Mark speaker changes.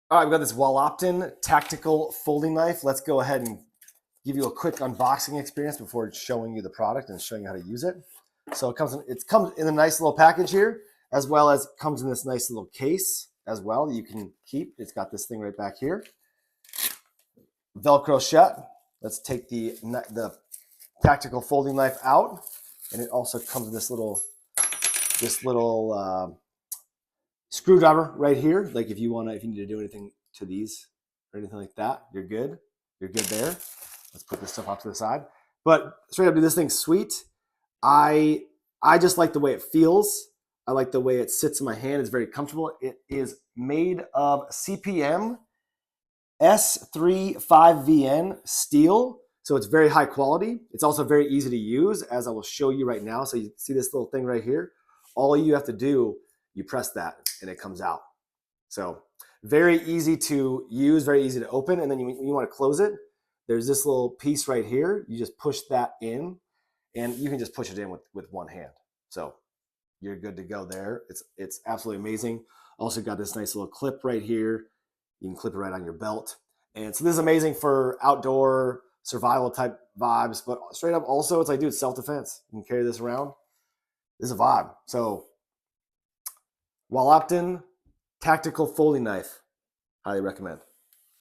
Speaker 1: All right, we've got this Wallopton tactical folding knife. Let's go ahead and give you a quick unboxing experience before showing you the product and showing you how to use it. So it comes in a nice little package here, as well as comes in this nice little case as well that you can keep. It's got this thing right back here. Velcro shut. Let's take the tactical folding knife out, and it also comes with this little screwdriver right here. Like if you need to do anything to these or anything like that, you're good. You're good there. Let's put this stuff off to the side. But straight up, dude, this thing's sweet. I just like the way it feels. I like the way it sits in my hand. It's very comfortable. It is made of CPM-S35VN steel. So it's very high quality. It's also very easy to use, as I will show you right now. So you see this little thing right here? All you have to do, you press that and it comes out. So very easy to use, very easy to open. And then you want to close it. There's this little piece right here. You just push that in and you can just push it in with one hand. So you're good to go there. It's absolutely amazing. Also got this nice little clip right here. You can clip it right on your belt. And so this is amazing for outdoor survival type vibes, but straight up also it's like, dude, self-defense. You can carry this around. This is a vibe. So Wallopton tactical folding knife, highly recommend.